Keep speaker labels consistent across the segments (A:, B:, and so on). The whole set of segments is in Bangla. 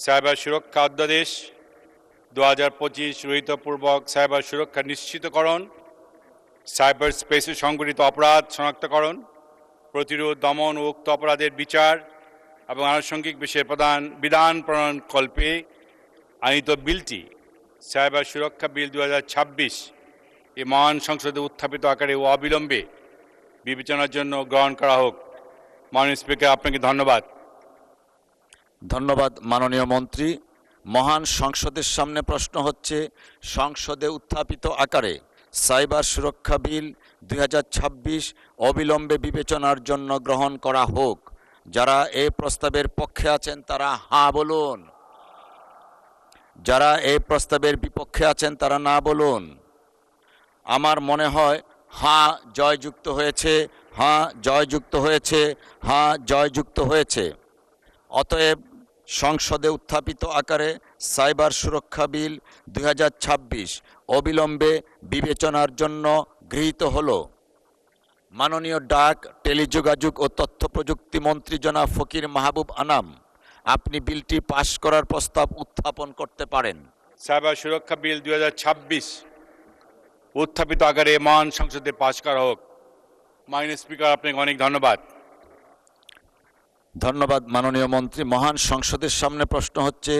A: সাইবার সুরক্ষা অধ্যাদেশ 2025 রহিতপূর্বক সাইবার সুরক্ষা নিশ্চিতকরণ, সাইবার স্পেসে সংঘটিত অপরাধ শনাক্তকরণ, প্রতিরোধ, দমন ও উক্ত অপরাধের বিচার এবং আনুষঙ্গিক বিষয়ে বিধান প্রণয়নকল্পে আনিত বিলটি সাইবার সুরক্ষা বিল 2026 এই মহান সংসদে উত্থাপিত আকারে ও অবিলম্বে বিবেচনার জন্য গ্রহণ করা হোক। মাননীয় স্পিকার, আপনাকে ধন্যবাদ।
B: ধন্যবাদ মাননীয় মন্ত্রী। মহান সংসদের সামনে প্রশ্ন হচ্ছে, সংসদে উত্থাপিত আকারে সাইবার সুরক্ষা বিল 2026 অবিলম্বে বিবেচনার জন্য গ্রহণ করা হোক। যারা এই প্রস্তাবের পক্ষে আছেন তারা হ্যাঁ বলুন, যারা এই প্রস্তাবের বিপক্ষে আছেন তারা না বলুন। আমার মনে হয় হ্যাঁ জয়যুক্ত হয়েছে, হ্যাঁ জয়যুক্ত হয়েছে, হ্যাঁ জয়যুক্ত হয়েছে। অতএব সংসদে উত্থাপিত আকারে সাইবার সুরক্ষা বিল 2026 অবিলম্বে বিবেচনার জন্য গৃহীত হল। মাননীয় ডাক, টেলিযোগাযোগ ও তথ্য প্রযুক্তি মন্ত্রী জনাব ফকির মাহবুব আনাম, আপনি বিলটি পাশ করার প্রস্তাব উত্থাপন করতে পারেন।
A: সাইবার সুরক্ষা বিল 2026 উত্থাপিত আকারে মহান সংসদে পাশ করা হোক। মাননীয় স্পিকার, আপনাকে অনেক ধন্যবাদ।
B: ধন্যবাদ মাননীয় মন্ত্রী। মহান সংসদের সামনে প্রশ্ন হচ্ছে,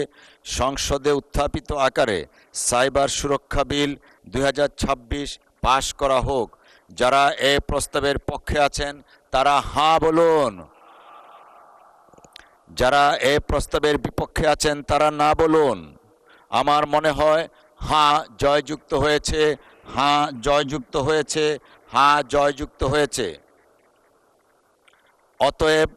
B: সংসদে উত্থাপিত আকারে সাইবার সুরক্ষা বিল 2026 পাশ করা হোক। যারা এই প্রস্তাবের পক্ষে আছেন তারা হ্যাঁ বলুন, যারা এই প্রস্তাবের বিপক্ষে আছেন তারা না বলুন। আমার মনে হয় হ্যাঁ জয়যুক্ত হয়েছে, হ্যাঁ জয়যুক্ত হয়েছে, হ্যাঁ জয়যুক্ত হয়েছে। অতএব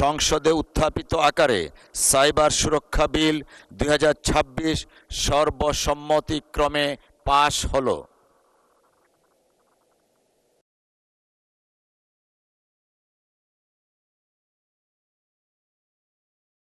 B: সংসদে উত্থাপিত আকারে সাইবার সুরক্ষা বিল 2026 সর্বসম্মতিক্রমে পাশ হলো।